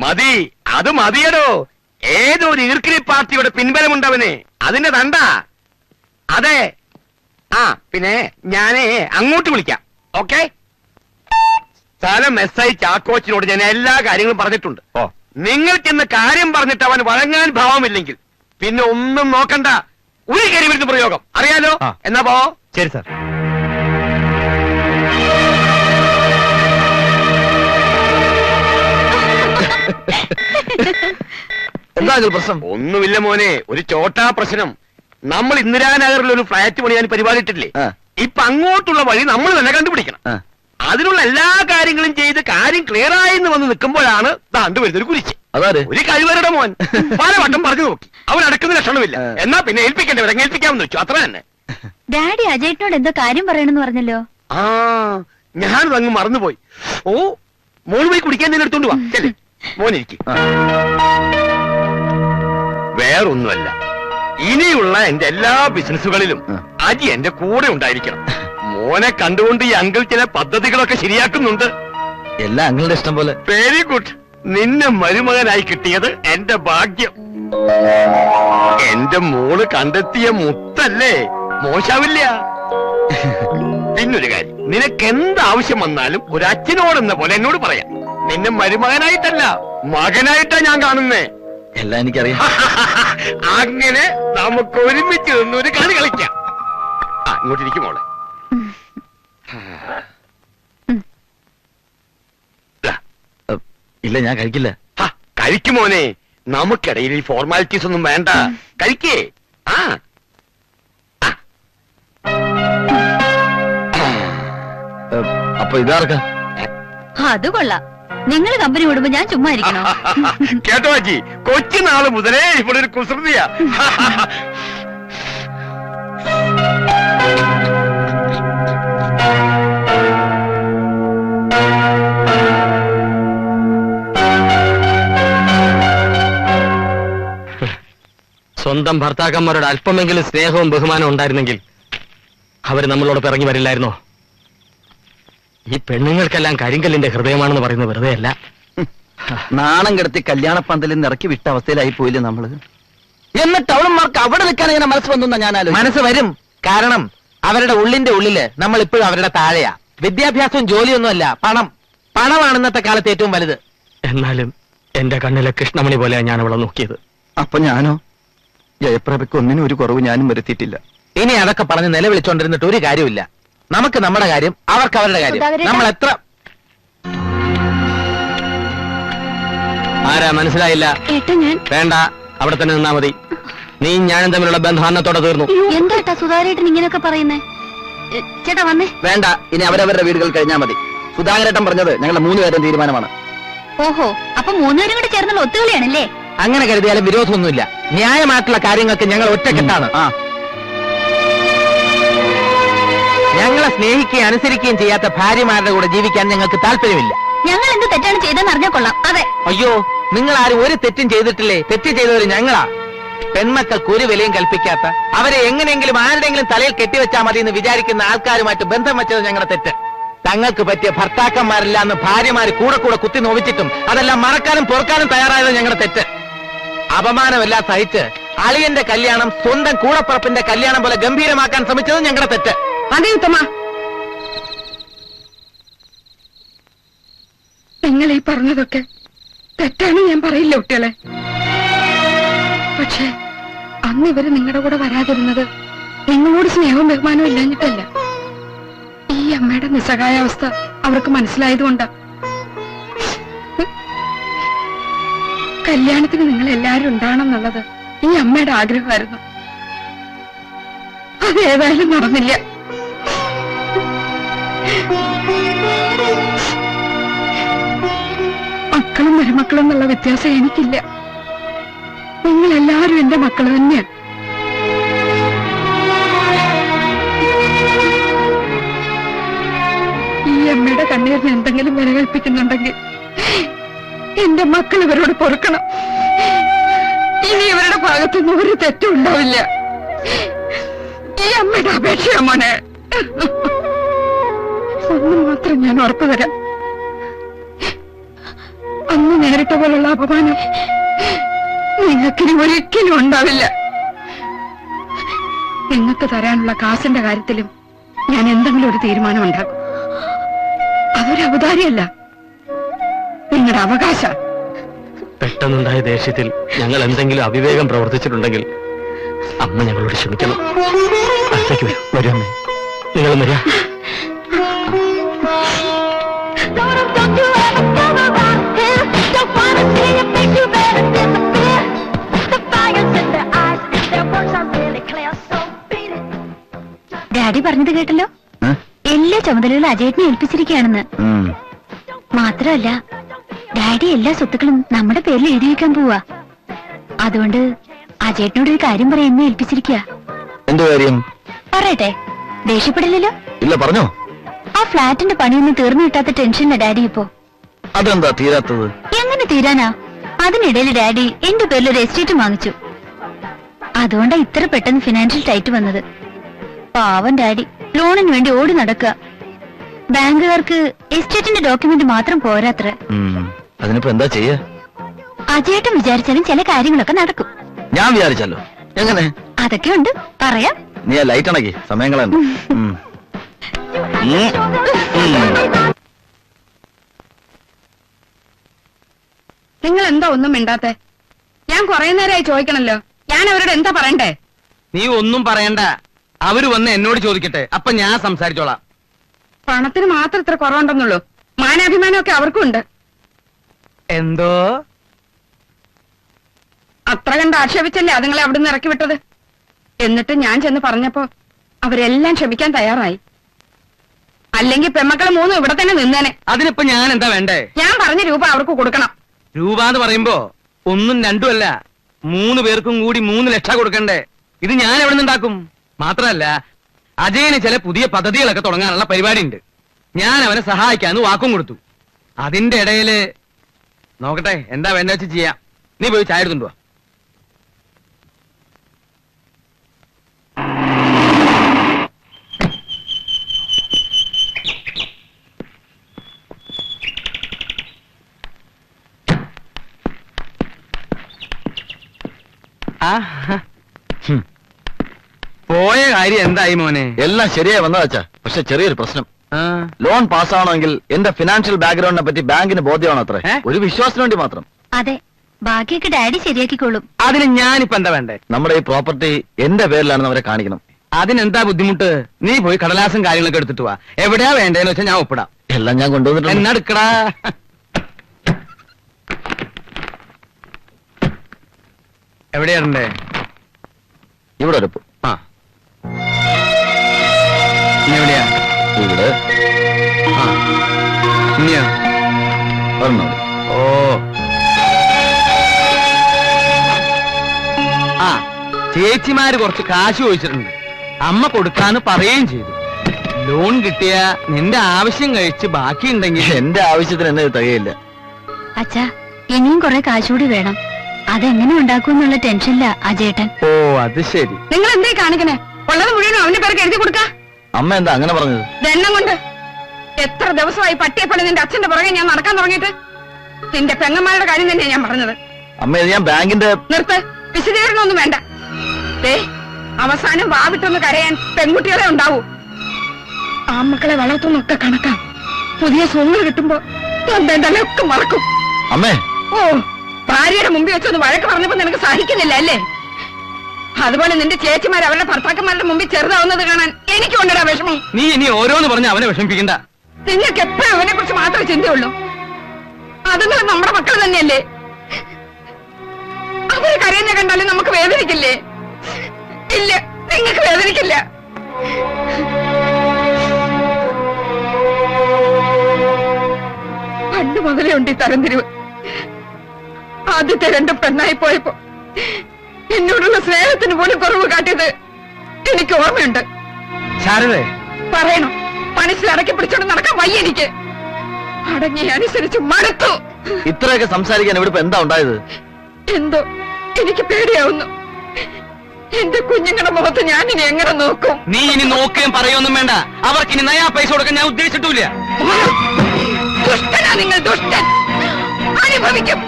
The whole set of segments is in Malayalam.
മതി, അത് മതിയടോ. ഏതൊരു ഈർക്കിലി പാർട്ടിയുടെ പിൻബലമുണ്ടവന്, അതിന്റെ തണ്ട. അതെ. ആ പിന്നെ ഞാനേ അങ്ങോട്ട് വിളിക്കാം. ഓക്കെ. സ്ഥലം SI ചാക്കോച്ചിനോട് ഞാൻ എല്ലാ കാര്യങ്ങളും പറഞ്ഞിട്ടുണ്ട്. നിങ്ങൾ ചെന്ന് കാര്യം പറഞ്ഞിട്ട് അവൻ വഴങ്ങാൻ ഭാവമില്ലെങ്കിൽ പിന്നെ ഒന്നും നോക്കണ്ട, ഒരു കരിവിരുന്ന് പ്രയോഗം. അറിയാലോ? എന്നാ പോ. ശരി സാർ. എന്താ പ്രശ്നം? ഒന്നുമില്ല മോനെ, ഒരു ചോട്ടാ പ്രശ്നം. നമ്മൾ ഇന്ദിരാനഗറിൽ ഒരു ഫ്ലാറ്റ് പണിയാൻ പരിപാടിയിട്ടില്ലേ? ഇപ്പൊ അങ്ങോട്ടുള്ള വഴി നമ്മൾ തന്നെ കണ്ടുപിടിക്കണം. അതിനുള്ള എല്ലാ കാര്യങ്ങളും ചെയ്ത് കാര്യം ക്ലിയർ ആയെന്ന് വന്ന് നിൽക്കുമ്പോഴാണ് താണ്ടു വരുന്നൊരു കുരിശ്. ഒരു കഴിവരുടെ മോൻ പലവട്ടം പറഞ്ഞു നോക്കി, അവൻ അടക്കുന്ന ലക്ഷണമില്ല. എന്നാ പിന്നെ ഏൽപ്പിക്കേണ്ടവരെ ഏൽപ്പിക്കാമെന്ന് വെച്ചു, അത്ര തന്നെ. ഡാഡി അജയ്നോട് എന്തോ കാര്യം പറയണമെന്ന് പറഞ്ഞല്ലോ. ആ, ഞാനത് അങ്ങ് മറന്നുപോയി. ഓ, മോള് പോയി കുടിക്കാൻ തന്നെ എടുത്തോണ്ട് വാ. ചെല്ലേ മോനിരിക്കും. വേറൊന്നുമല്ല, ഇനിയുള്ള എന്റെ എല്ലാ ബിസിനസ്സുകളിലും അജി എന്റെ കൂടെ ഉണ്ടായിരിക്കണം. മോനെ കണ്ടുകൊണ്ട് ഈ അങ്കിൾ ചില പദ്ധതികളൊക്കെ ശരിയാക്കുന്നുണ്ട്. എല്ലാ അങ്കിളുടെ ഇഷ്ടം പോലെ. Very good. നിന്നെ മരുമകനായി കിട്ടിയത് എന്റെ ഭാഗ്യം. എന്റെ മോള് കണ്ടെത്തിയ മുത്തല്ലേ, മോശാവില്ല. പിന്നൊരു കാര്യം, നിനക്ക് എന്താവശ്യം വന്നാലും ഒരു അച്ഛനോടെന്ന പോലെ എന്നോട് പറയാം. നിന്നെ മരുമകനായിട്ടല്ല, മകനായിട്ടാ ഞാൻ കാണുന്നേ. എല്ലാം എനിക്കറിയാം. അങ്ങനെ നമുക്ക് ഒരുമിച്ച് നിന്നൊരു കളി കളിക്കാം. ഇങ്ങോട്ടിരിക്കും മോളെ. ഇല്ല, ഞാൻ കഴിക്കില്ല. കഴിക്കുമോനെ, നമുക്കിടയിൽ ഈ ഫോർമാലിറ്റീസ് ഒന്നും വേണ്ട. കഴിക്കേ. അപ്പൊ ഇതാർക്കാ? അത് കൊള്ളാം. നിങ്ങൾ കമ്പനി വിടുമ്പോ ഞാൻ ചുമ്മാ ഇരിക്കണോ? കേട്ടോ അജി, കൊച്ചുനാള് മുതലേ ഇവിടെ ഒരു കുസൃതിയാ. സ്വന്തം ഭർത്താക്കന്മാരോട് അല്പമെങ്കിലും സ്നേഹവും ബഹുമാനവും ഉണ്ടായിരുന്നെങ്കിൽ അവര് നമ്മളോട് പിറങ്ങി വരില്ലായിരുന്നോ? ഈ പെണ്ണുങ്ങൾക്കെല്ലാം കരിങ്കല്ലിന്റെ ഹൃദയമാണെന്ന് പറയുന്നത് വെറുതെ അല്ല. നാണം കിടത്തി കല്യാണപ്പന്തലിൽ നിന്ന് ഇറക്കി വിട്ട അവസ്ഥയിലായി പോയില്ലേ നമ്മള്? എന്നിട്ട് അവളന്മാർക്ക് അവിടെ നിൽക്കാൻ ഇങ്ങനെ മനസ്സ് വന്നു ഞാൻ ആലോചിച്ചു. മനസ്സ് വരും, കാരണം അവരുടെ ഉള്ളിന്റെ ഉള്ളില് നമ്മൾ ഇപ്പോഴും അവരുടെ താഴെയാ. വിദ്യാഭ്യാസവും ജോലിയൊന്നുമല്ല, പണം. പണമാണ് ഇന്നത്തെ കാലത്ത് ഏറ്റവും വലുത്. എന്നാലും എന്റെ കണ്ണിലെ കൃഷ്ണമണി പോലെയാണ് ഞാൻ അവളെ നോക്കിയത്. അപ്പൊ ഞാനോ? ജയപ്രഭയ്ക്ക് ഒന്നിനും ഒരു കുറവ് ഞാനും വരുത്തിയിട്ടില്ല. ഇനി അതൊക്കെ പറഞ്ഞ് നിലവിളിച്ചോണ്ടിരുന്നിട്ട് ഒരു കാര്യമില്ല. നമുക്ക് നമ്മുടെ കാര്യം, അവർക്ക് അവരുടെ കാര്യം. നമ്മൾ എത്ര ആരാ മനസ്സിലായില്ല? വേണ്ട, അവിടെ തന്നെ നിന്നാ മതി. നീ ഞാനും തമ്മിലുള്ള ബന്ധം അന്നത്തോടെ തീർന്നു. എന്താ സുധാകരേട്ടൻ ഇങ്ങനെയൊക്കെ പറയുന്നേ? ചേട്ടാ വന്നേ. വേണ്ട, ഇനി അവരവരുടെ വീടുകൾ കഴിഞ്ഞാൽ മതി. സുധാകരേട്ടൻ പറഞ്ഞത് ഞങ്ങളുടെ 3 പേരുടെ തീരുമാനമാണ്. ഓഹോ, അപ്പൊ 3 പേരും കൂടെ ചേർന്നുള്ള ഒത്തുകളിയാണല്ലേ? അങ്ങനെ കരുതിയാലും വിരോധമൊന്നുമില്ല. ന്യായമായിട്ടുള്ള കാര്യങ്ങൾക്ക് ഞങ്ങൾ ഒറ്റക്കെട്ടാണ്. ഞങ്ങളെ സ്നേഹിക്കുകയും അനുസരിക്കുകയും ചെയ്യാത്ത ഭാര്യമാരുടെ കൂടെ ജീവിക്കാൻ ഞങ്ങൾക്ക് താല്പര്യമില്ല. ഞങ്ങൾ എന്ത് തെറ്റാണ് ചെയ്തെന്ന് അറിഞ്ഞാൽ കൊള്ളാം. അതെ. അയ്യോ, നിങ്ങൾ ആരും ഒരു തെറ്റും ചെയ്തിട്ടില്ലേ? തെറ്റ് ചെയ്തവര് ഞങ്ങളാ. പെൺമക്കൾക്ക് ഒരു വിലയും കൽപ്പിക്കാത്ത, അവരെ എങ്ങനെയെങ്കിലും ആരുടെയെങ്കിലും തലയിൽ കെട്ടിവെച്ചാൽ മതി എന്ന് വിചാരിക്കുന്ന ആൾക്കാരുമായിട്ട് ബന്ധം വെച്ചത് ഞങ്ങളുടെ തെറ്റ്. തങ്ങൾക്ക് പറ്റിയ ഭർത്താക്കന്മാരില്ല എന്ന് ഭാര്യമാര് കൂടെ കൂടെ കുത്തി നോവിച്ചിട്ടും അതെല്ലാം മറക്കാനും പൊറുക്കാനും തയ്യാറായത് ഞങ്ങളുടെ തെറ്റ്. അപമാനമെല്ലാം സഹിച്ച് അളിയന്റെ കല്യാണം സ്വന്തം കൂടപ്പുറപ്പിന്റെ കല്യാണം പോലെ ഗംഭീരമാക്കാൻ ശ്രമിച്ചത് ഞങ്ങളുടെ തെറ്റ്. അതെ ഉത്തമ, നിങ്ങൾ ഈ പറഞ്ഞതൊക്കെ തെറ്റാണ് ഞാൻ പറയില്ല കുട്ടികളെ. പക്ഷെ അന്ന് ഇവര് നിങ്ങളുടെ കൂടെ വരാതിരുന്നത് നിങ്ങളോട് സ്നേഹവും ബഹുമാനവും ഇല്ലാഞ്ഞിട്ടല്ല. ഈ അമ്മയുടെ നിസ്സഹായാവസ്ഥ അവർക്ക് മനസ്സിലായതുകൊണ്ടാ. കല്യാണത്തിന് നിങ്ങൾ എല്ലാവരും ഉണ്ടാകണം എന്നുള്ളത് ഈ അമ്മയുടെ ആഗ്രഹമായിരുന്നു. അതേതായാലും നടന്നില്ല. മക്കളും മരുമക്കളും എന്നുള്ള വ്യത്യാസം എനിക്കില്ല. നിങ്ങൾ എല്ലാവരും എന്റെ മക്കൾ തന്നെയാണ്. ഈ അമ്മയുടെ കണ്ണീരിന് എന്തെങ്കിലും വില കൽപ്പിക്കുന്നുണ്ടെങ്കിൽ എന്റെ മക്കൾ ഇവരോട് പൊറുക്കണം. ഇനി ഇവരുടെ ഭാഗത്തുനിന്ന് ഒരു തെറ്റും ഉണ്ടാവില്ല. ഈ അമ്മയുടെ അപേക്ഷയാ മോനെ. ഒന്ന് മാത്രം ഞാൻ ഉറപ്പു തരാം, അന്ന് നേരിട്ട പോലുള്ള അപമാനം നിങ്ങൾക്കിനി ഒരിക്കലും ഉണ്ടാവില്ല. നിങ്ങൾക്ക് തരാനുള്ള കാശിന്റെ കാര്യത്തിലും ഞാൻ എന്തെങ്കിലും ഒരു തീരുമാനം ഉണ്ടാക്കും. അതൊരു ഔദാര്യമല്ല, നിങ്ങളുടെ അവകാശം. പെട്ടെന്നുണ്ടായ ദേഷ്യത്തിൽ ഞങ്ങൾ എന്തെങ്കിലും അവിവേകം പ്രവർത്തിച്ചിട്ടുണ്ടെങ്കിൽ അമ്മ ഞങ്ങളോട് ക്ഷമിക്കണം. അടുത്തേക്ക് വരൂ അമ്മേ. നിങ്ങൾ വരിക. ഡാഡി പറഞ്ഞത് കേട്ടല്ലോ, എല്ലാ ചുമതലകളും അജയേട്ടനെ ഏൽപ്പിച്ചിരിക്കുകയാണെന്ന്. മാത്രമല്ല ഡാഡി എല്ലാ സ്വത്തുക്കളും നമ്മുടെ പേരിൽ എഴുതി വെക്കാൻ പോവാ. അതുകൊണ്ട് അജയേട്ടനോട് ഒരു കാര്യം പറയാൻ എന്നെ ഏൽപ്പിച്ചിരിക്കുക. എന്ത് കാര്യം? പറയട്ടെ, ദേഷ്യപ്പെടില്ലല്ലോ? ഇല്ല, പറഞ്ഞോ. ആ ഫ്ലാറ്റിന്റെ പണിയൊന്നും തീർന്നു കിട്ടാത്ത ടെൻഷനാ ഡാഡി ഇപ്പോ. അതെന്താ തീരാത്തത്? എങ്ങനെ തീരാനാ? അതിനിടയിൽ ഡാഡി എന്റെ പേരിൽ ഒരു എസ്റ്റേറ്റ് വാങ്ങിച്ചു. അതുകൊണ്ടാ ഇത്ര പെട്ടെന്ന് ഫിനാൻഷ്യൽ ടൈറ്റ് വന്നത്. പാവം ഡാഡി ലോണിന് വേണ്ടി ഓടി നടക്കുക. ബാങ്കുകാർക്ക് എസ്റ്റേറ്റിന്റെ ഡോക്യുമെന്റ് മാത്രം പോരാത്ര. അതിനിപ്പോ എന്താ ചെയ്യാ? അജയേട്ടൻ വിചാരിച്ചാലും ചില കാര്യങ്ങളൊക്കെ നടക്കും. ഞാൻ വിചാരിച്ചല്ലോ. എങ്ങനെ? അതൊക്കെ ഉണ്ട്, പറയാം. നീ ആ ലൈറ്റ് അണക്കി, സമയങ്ങളാണ്. നിങ്ങൾ എന്താ ഒന്നും മിണ്ടാത്തെ? ഞാൻ കുറെ നേരമായി ചോദിക്കണല്ലോ, ഞാൻ അവരോട് എന്താ പറയണ്ടേ? നീ ഒന്നും പറയണ്ട, അവര് വന്ന് എന്നോട് ചോദിക്കട്ടെ, അപ്പൊ ഞാൻ സംസാരിച്ചോളാം. പണത്തിന് മാത്രം ഇത്ര കുറവുണ്ടെന്നുള്ളൂ, മാനാഭിമാനമൊക്കെ അവർക്കും ഉണ്ട്. എന്തോ? അത്ര കണ്ട് ആക്ഷേപിച്ചല്ലേ അതുങ്ങളെ അവിടുന്ന് ഇറക്കി വിട്ടത്. എന്നിട്ട് ഞാൻ ചെന്ന് പറഞ്ഞപ്പോ അവരെല്ലാം ക്ഷമിക്കാൻ തയ്യാറായി. അല്ലെങ്കിൽ പെമ്മക്കളെ മൂന്നും ഇവിടെ തന്നെ നിന്നേനെ. അതിനിപ്പോ ഞാൻ എന്താ വേണ്ടേ? ഞാൻ പറഞ്ഞ രൂപ അവർക്ക് കൊടുക്കണം. രൂപ എന്ന് പറയുമ്പോ ഒന്നും രണ്ടും അല്ല, 3 പേർക്കും കൂടി 3 ലക്ഷം കൊടുക്കണ്ടേ? ഇത് ഞാൻ എവിടെ നിന്നുണ്ടാക്കും? മാത്രമല്ല അജയന് ചില പുതിയ പദ്ധതികളൊക്കെ തുടങ്ങാനുള്ള പരിപാടി ഉണ്ട്. ഞാൻ അവനെ സഹായിക്കാന്ന് വാക്കും കൊടുത്തു. അതിന്റെ ഇടയില് നോക്കട്ടെ എന്താ വേണ്ട വെച്ച് ചെയ്യാം. നീ പോയി ചായ എടുത്തുണ്ടോ? പോയ കാര്യം എന്തായി മോനെ? എല്ലാം ശരിയായി വന്നതാച്ചാ, പക്ഷെ ചെറിയൊരു പ്രശ്നം. ലോൺ പാസ്സാവണമെങ്കിൽ എന്റെ ഫിനാൻഷ്യൽ ബാക്ക്ഗ്രൗണ്ടിനെ പറ്റി ബാങ്കിന് ബോധ്യമാണോ? അത്രേ, ഒരു വിശ്വാസത്തിന് വേണ്ടി മാത്രം. അതെ, ബാക്കിയൊക്കെ ഡാഡി ശരിയാക്കിക്കോളും. അതിന് ഞാനിപ്പോ എന്താ വേണ്ടേ? നമ്മുടെ ഈ പ്രോപ്പർട്ടി എന്റെ പേരിലാണെന്ന് അവരെ കാണിക്കണം. അതിനെന്താ ബുദ്ധിമുട്ട്? നീ പോയി കടലാസും കാര്യങ്ങളൊക്കെ എടുത്തിട്ട് വാ. എവിടെയാ വേണ്ടേന്ന് വെച്ചാൽ ഞാൻ ഒപ്പിടാം. എല്ലാം ഞാൻ കൊണ്ടുവന്നിട്ടുണ്ട്. എന്നെടുക്കടാ. എവിടെയാണ്ടേ? ഇവിടെ ഒരു ആ, ഇനി എവിടെയാ? ഇവിടെ ആ, ഇനിയോ? ഒരെണ്ണം. ഓ, ആ, ചേച്ചിമാര് കുറച്ച് കാശ് ചോദിച്ചിട്ടുണ്ട്. അമ്മ കൊടുക്കാന്ന് പറയുകയും ചെയ്തു. ലോൺ കിട്ടിയ നിന്റെ ആവശ്യം കഴിച്ച് ബാക്കിയുണ്ടെങ്കിൽ എന്റെ ആവശ്യത്തിന് എന്നെ തികയില്ല. അച്ഛാ, ഇനിയും കുറെ കാശുകൂടി വേണം. അതെങ്ങനെ ഉണ്ടാക്കുമെന്നുള്ള ടെൻഷനില്ല അജയേട്ടൻ. ഓ, അത് ശരി. നിങ്ങൾ എന്തേ കാണിക്കണേ? ഉള്ളത് മുഴുവനും അവന്റെ പേർക്ക് എഴുതി കൊടുക്ക. അമ്മ എന്താ അങ്ങനെ പറഞ്ഞത്? ദണ്ണം കൊണ്ട് എത്ര ദിവസമായി പട്ടിയെപ്പണി നിന്റെ അച്ഛന്റെ പുറകെ ഞാൻ നടക്കാൻ തുടങ്ങിയിട്ട്. നിന്റെ പെങ്ങന്മാരുടെ കാര്യം തന്നെയാ ഞാൻ പറഞ്ഞത്. അമ്മ, ഇത് ഞാൻ ബാങ്കിന്റെ... നിർത്ത്, വിശദീകരണമൊന്നും വേണ്ട. ദേ, അവസാനം വാവിട്ടൊന്ന് കരയാൻ പെൺകുട്ടികളെ ഉണ്ടാവൂ. ആമക്കളെ വളർത്തുന്നൊക്കെ കണക്കാം. പുതിയ സ്വങ്ങൾ കിട്ടുമ്പോ തലയൊക്കെ മറക്കും. അമ്മേ, ഓ, ഭാര്യയുടെ മുമ്പിൽ വെച്ചൊന്ന് വഴക്ക് പറഞ്ഞപ്പോ നിനക്ക് സഹിക്കുന്നില്ല അല്ലേ? അതുപോലെ നിന്റെ ചേച്ചിമാർ അവരുടെ ഭർത്താക്കന്മാരുടെ മുമ്പിൽ ചെറുതാവുന്നത് കാണാൻ എനിക്ക് കൊണ്ടിടാ വിഷമം. നീ ഇനി ഓരോന്ന് പറഞ്ഞ് അവനെ വിഷമിപ്പിക്കണ്ട. നിങ്ങൾക്ക് എപ്പോഴും അവനെ കുറിച്ച് മാത്രമേ ചിന്തയുള്ളൂ. അതുങ്ങൾ നമ്മുടെ മക്കൾ തന്നെയല്ലേ? അവര് കരയുന്ന കണ്ടാലും നമുക്ക് വേദനിക്കില്ലേ? ഇല്ല, നിങ്ങൾക്ക് വേദനിക്കില്ല. പണ്ട് മുതലേ ഉണ്ട് ഈ തരംതിരിവ്. ആദ്യത്തെ 2 പെണ്ണായി പോയപ്പോ എന്നോടുള്ള സ്നേഹത്തിന് പോലും കുറവ് കാട്ടിയത് എനിക്ക് ഓർമ്മയുണ്ട്. ശാരദേ, പറയണം, മനസ്സിൽ അടക്കി പിടിച്ചോണ്ട് നടക്കാൻ വയ്യ എനിക്ക്. അടങ്ങി അനുസരിച്ച് മടുത്തു. ഇത്രയൊക്കെ സംസാരിക്കാൻ ഇവിടെ ഇപ്പൊ എന്താ ഉണ്ടായത്? എന്തോ എനിക്ക് പേടിയാവുന്നു. എന്റെ കുഞ്ഞുങ്ങളുടെ മുഖത്ത് ഞാൻ ഇനി എങ്ങനെ നോക്കും? നീ ഇനി നോക്കുകയും പറയൊന്നും വേണ്ട. അവർക്ക് ഇനി നയാ പൈസ കൊടുക്കാൻ ഞാൻ ഉദ്ദേശിച്ചിട്ടില്ല. ദുഷ്ടനാ നിങ്ങൾ, ദുഷ്ടൻ. അനുഭവിക്കും.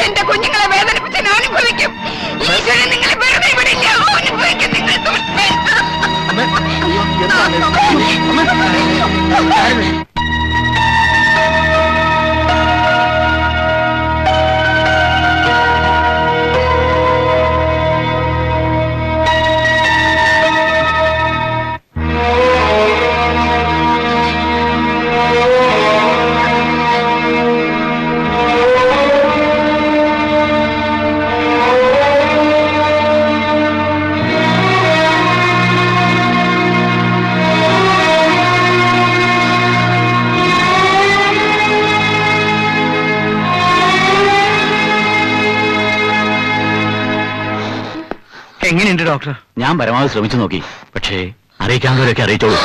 എന്റെ കുഞ്ഞുങ്ങളെ വേദനിപ്പിച്ച് ഞാൻ അനുഭവിക്കും. ഈശ്വരൻ നിങ്ങളെ വെറുതെ വിടില്ല. അനുഭവിക്കും നിങ്ങൾ ദുഷ്ടൻ. എങ്ങനെയുണ്ട് ഡോക്ടർ? ഞാൻ പരമാവധി ശ്രമിച്ചു നോക്കി, പക്ഷേ അറിയിക്കാവുന്നവരൊക്കെ അറിയിച്ചോളൂ.